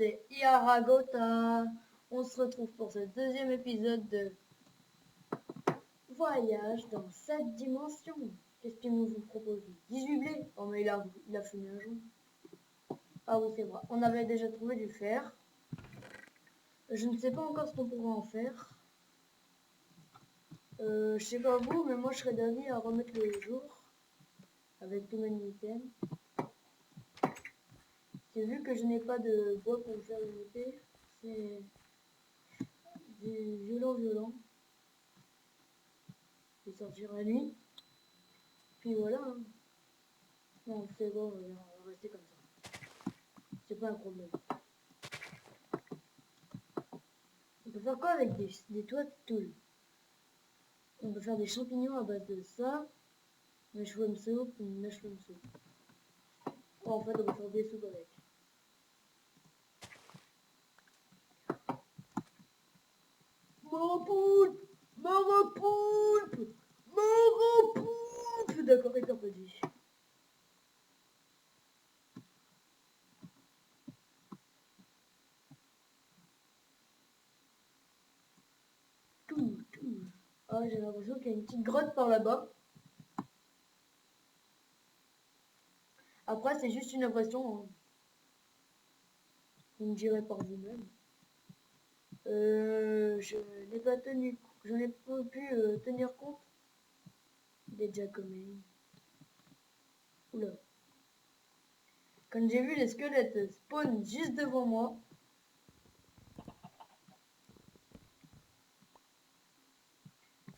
c'est Yaragota. On se retrouve pour ce deuxième épisode de Voyage dans cette dimension. Qu'est-ce qu'il nous propose? 18 blés. Oh mais il a fumé un jour. Ah oui c'est vrai, on avait déjà trouvé du fer. Je ne sais pas encore ce qu'on pourra en faire. Je sais pas vous, mais moi je serais d'avis à remettre le jour avec tous mes items. C'est vu que je n'ai pas de bois pour faire une épée, c'est du violent. Je vais sortir la nuit. Puis voilà. Hein. Non, c'est bon, on va rester comme ça. C'est pas un problème. On peut faire quoi avec des toits de tôle? On peut faire des champignons à base de ça. Mushroom soup, mushroom soup. Oh, en fait, on va faire des soupes avec. Marapoulpe! Marapoulpe! Marapoulpe! D'accord, il t'a pas dit. Tout. Ah, j'ai l'impression qu'il y a une petite grotte par là-bas. Après, c'est juste une impression. Hein. Vous me direz par vous-même. Je n'ai pas tenu, je n'ai pas pu tenir compte des Giacometti. Oula. Quand j'ai vu les squelettes spawn juste devant moi,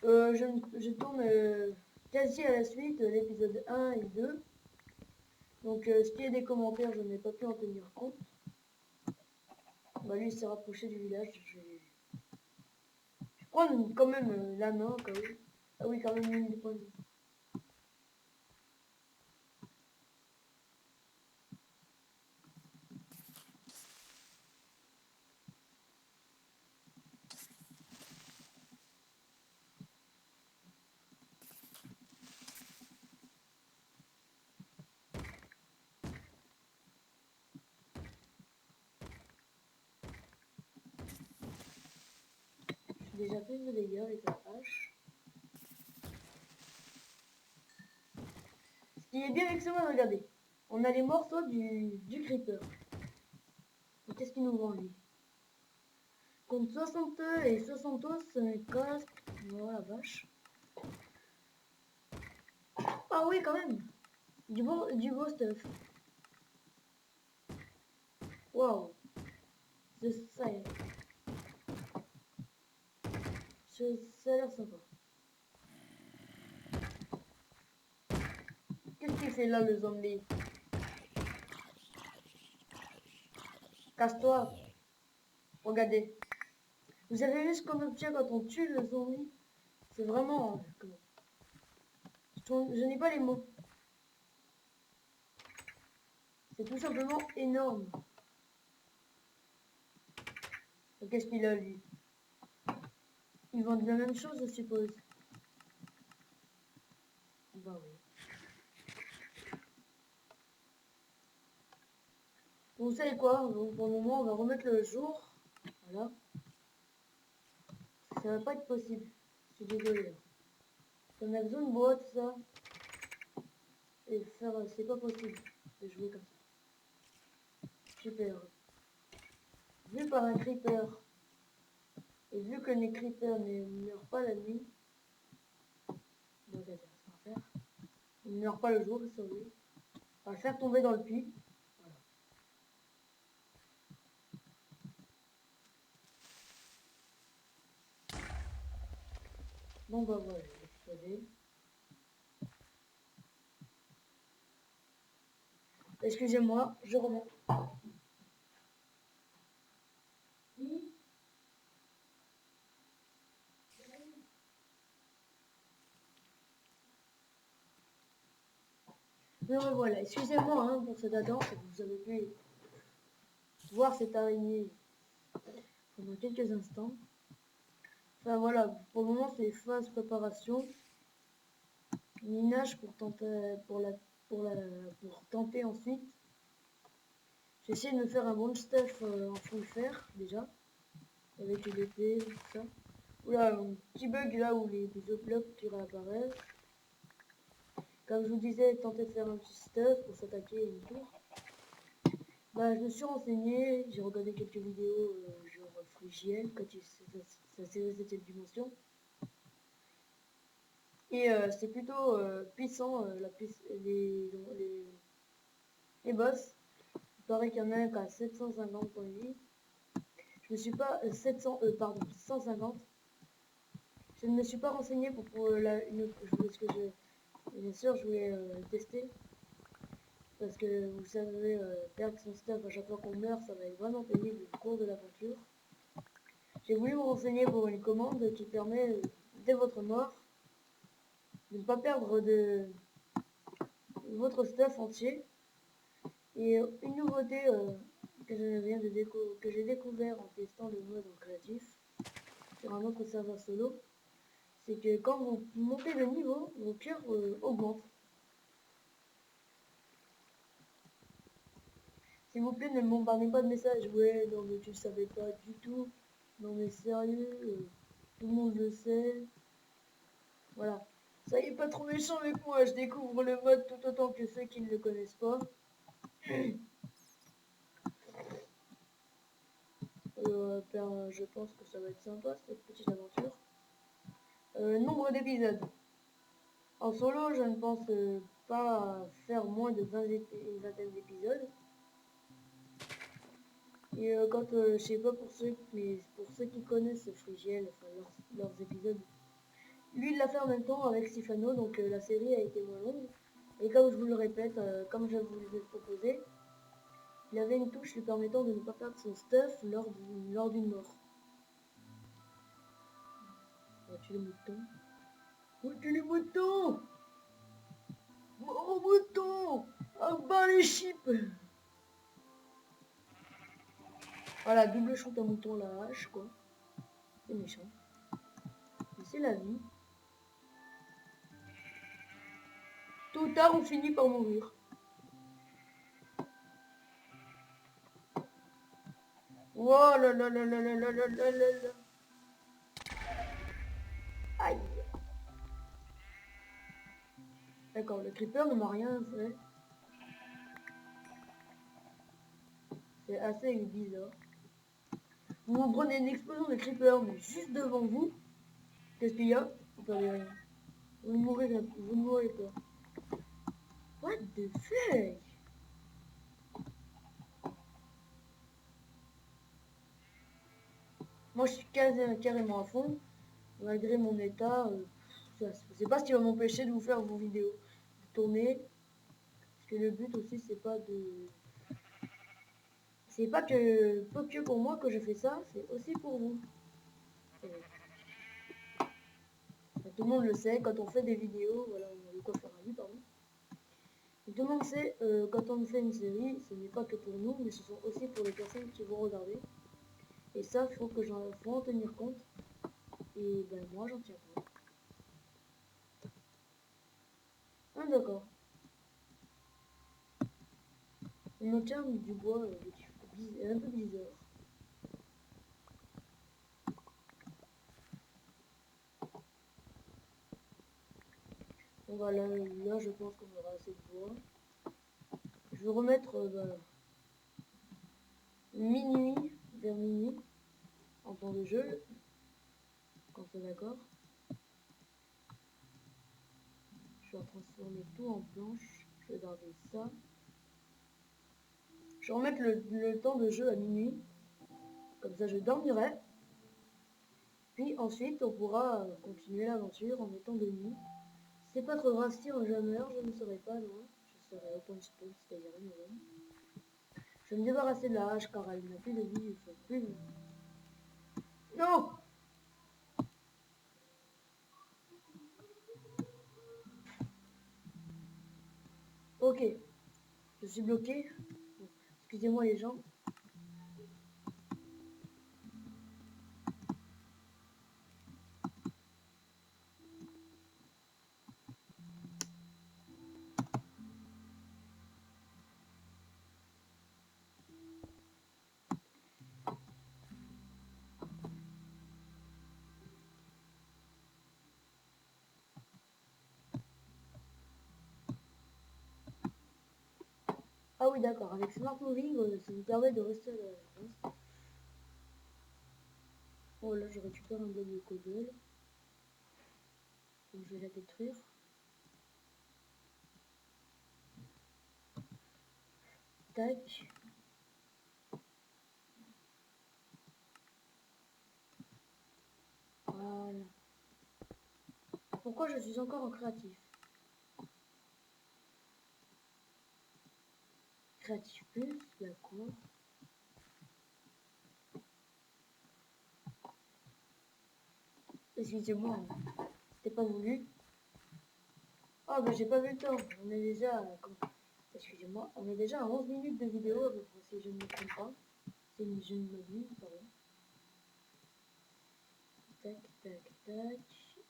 je tourne quasi à la suite l'épisode 1 et 2. Donc ce qui est des commentaires, je n'ai pas pu en tenir compte. Bah lui il s'est rapproché du village. Je vais prendre quand même la main quand même. Ah oui quand même une points de vie. J'ai déjà plus de dégâts avec la hache. Ce qui est bien avec ce mode, regardez. On a les morceaux du creeper. Qu'est-ce qu'il nous vend lui? Compte 60 et 60 os, coste. Oh la vache. Ah oui, quand même. Du beau stuff. Waouh. Ça y est. Ça a l'air sympa. Qu'est-ce qu'il fait là, le zombie? Casse-toi. Regardez. Vous avez vu ce qu'on obtient quand on tue le zombie? C'est vraiment... Je n'ai pas les mots. C'est tout simplement énorme. Qu'est-ce qu'il a, lui? Ils vendent la même chose, je suppose. Bah oui. Vous savez quoi? Pour le moment, on va remettre le jour. Voilà. Ça va pas être possible. Je suis désolé. On a besoin de bois, tout ça. Et faire... C'est pas possible de jouer comme ça. Super. Vu par un creeper. Et vu que les creepers ne meurent pas la nuit. Donc, ça va faire. Ils ne meurent pas le jour, sur lui. On va le faire tomber dans le puits. Voilà. Bon bah voilà, exploser. Excusez-moi, je remets. Mais voilà, excusez-moi hein, pour cette attente, vous avez pu voir cette araignée pendant quelques instants. Enfin voilà, pour le moment c'est phase préparation. Minage pour tenter ensuite. J'ai essayé de me faire un bon stuff en full fer déjà, avec l'épée, tout ça. Oula, un petit bug là où les blocs qui réapparaissent. Comme je vous disais, tenter de faire un petit stuff pour s'attaquer à une tour. Bah, je me suis renseigné, j'ai regardé quelques vidéos genre Frigiel, quand sa série 7ème dimension. Et c'est plutôt puissant, les boss. Il paraît qu'il y en a un qui a 750 points de vie. Je me suis pas... 150. Je ne me suis pas renseigné pour parce que bien sûr, je voulais tester. Parce que vous savez, perdre son stuff à chaque fois qu'on meurt, ça va être vraiment pénible au cours de l'aventure. J'ai voulu me renseigner pour une commande qui permet, dès votre mort, de ne pas perdre de votre stuff entier. Et une nouveauté que j'ai découvert en testant le mode en créatif sur un autre serveur solo, c'est que quand vous montez de niveau, vos cœurs augmentent. S'il vous plaît, ne me bombardez pas de messages. Ouais, non mais tu le savais pas du tout. Non mais sérieux, tout le monde le sait. Voilà. Soyez pas trop méchants avec moi, je découvre le mode tout autant que ceux qui ne le connaissent pas. Je pense que ça va être sympa cette petite aventure. Nombre d'épisodes. En solo, je ne pense pas faire moins de une vingtaine d'épisodes. Et je sais pas pour ceux, mais pour ceux qui connaissent Frigiel, enfin leurs épisodes, lui il l'a fait en même temps avec Sifano, donc la série a été moins longue. Et comme je vous le répète, comme je vous l'ai proposé, il avait une touche lui permettant de ne pas perdre son stuff lors d'une mort. On va tuer le mouton. On va tuer les moutons. Mort aux moutons. Ah bah les chips. Voilà, double shoot à mouton la hache, quoi. C'est méchant. Mais c'est la vie. Tôt ou tard, on finit par mourir. Oh là là là là là là là là là là. Aïe. D'accord, le creeper ne m'a rien fait. C'est assez bizarre. Vous prenez une explosion de creeper, mais juste devant vous. Qu'est-ce qu'il y a? Vous perdez rien. Vous ne mourrez pas. What the fuck? Moi, je suis carrément à fond. Malgré mon état, c'est pas ce qui va m'empêcher de vous faire vos vidéos. De tourner. Parce que le but aussi, c'est pas que pour moi que je fais ça, c'est aussi pour vous. Tout le monde le sait, quand on fait des vidéos, voilà, on a de quoi faire un vie, pardon. Et tout le monde sait, quand on fait une série, ce n'est pas que pour nous, mais ce sont aussi pour les personnes qui vont regarder. Et ça, faut en tenir compte. Et ben moi, j'en tiens compte. Ah d'accord. On obtient du bois un peu bizarre. Bon voilà, là je pense qu'on aura assez de bois. Je vais remettre minuit, vers minuit, en temps de jeu, quand c'est d'accord. Je vais transformer tout en planche. Je vais garder ça. Je vais remettre le temps de jeu à minuit. Comme ça, je dormirai. Puis ensuite, on pourra continuer l'aventure en étant de nuit. C'est pas trop grave si je meurs, je ne serai pas loin. Je serai au point de spawn, c'est-à-dire à la maison. Je vais me débarrasser de la hache car elle n'a plus de vie. Il faut plus... Non! Ok. Je suis bloqué. Bon, excusez-moi les gens. oui, d'accord. Avec Smart Moving, ça nous permet de rester à l'avance. Oh là, je récupère un bloc de cobble. Donc je vais la détruire. Tac. Voilà. Pourquoi je suis encore en créatif? Créatif plus, d'accord. Excusez-moi, c'était pas voulu. Ah bah j'ai pas vu le temps. On est déjà... Excusez-moi, on est déjà à 11 minutes de vidéo à peu près, si je ne me trompe pas. Si je ne m'abuse, pardon. Tac, tac, tac.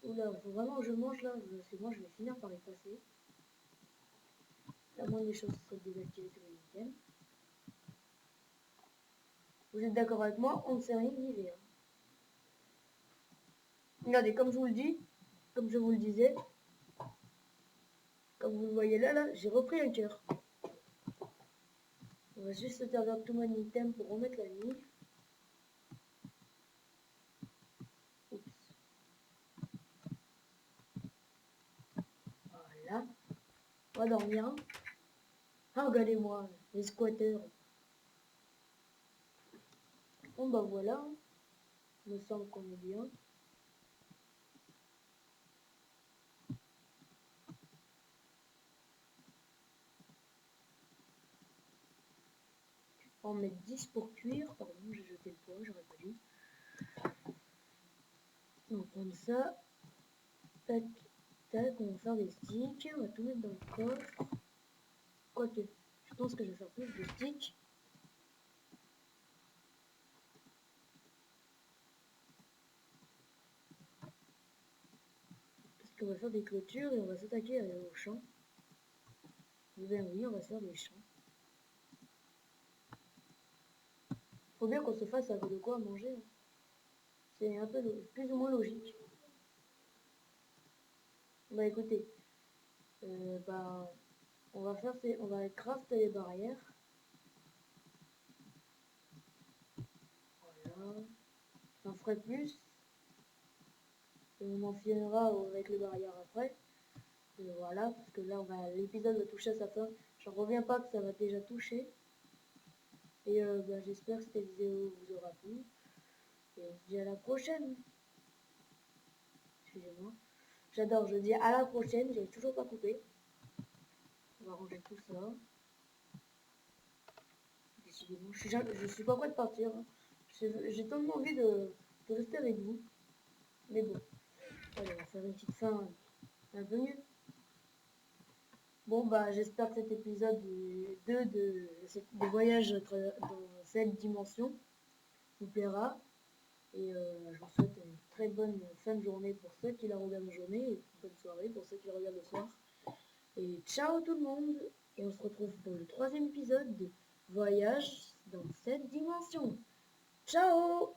Oula, faut vraiment que je mange là, parce que moi je vais finir par y passer. La moindre des choses serait de désactiver tous les items. Vous êtes d'accord avec moi? On ne sait rien d'hiver. Hein. Regardez, comme je vous le dis, comme je vous le disais, comme vous le voyez là, j'ai repris un cœur. On va juste se servir de tout mon item pour remettre la nuit. Oups. Voilà. On va dormir. Ah, regardez-moi, les squatteurs. Bon bah voilà. Il me semble qu'on est bien. On va en mettre 10 pour cuire. Pardon, j'ai jeté le poids, j'aurais pas dû. On va prendre ça. Tac, tac, on va faire des sticks. On va tout mettre dans le coffre. Quoique, je pense que je vais faire plus de sticks. Parce qu'on va faire des clôtures et on va s'attaquer aux champs. Eh bien oui, on va se faire des champs. Faut bien qu'on se fasse un peu de quoi manger. Hein. C'est un peu plus ou moins logique. Bah écoutez, on va faire on va crafter les barrières. Voilà. J'en ferai plus. Et on en finira avec les barrières après. Et voilà, parce que là l'épisode va toucher à sa fin. J'en reviens pas que ça va déjà toucher. Et j'espère que cette vidéo vous aura plu. Et on se dit à la prochaine. Excusez-moi. J'adore, je dis à la prochaine, j'ai toujours pas coupé. On va ranger tout ça. Décidément, je suis pas prêt de partir. Hein. J'ai tellement envie de rester avec vous. Mais bon, allez, on va faire une petite fin un peu mieux. Bon, bah, j'espère que cet épisode 2 de voyage dans cette dimension vous plaira. Et je vous souhaite une très bonne fin de journée pour ceux qui la regardent en journée et une bonne soirée pour ceux qui la regardent le soir. Et ciao tout le monde. Et on se retrouve pour le 3e épisode de Voyage dans cette dimension. Ciao!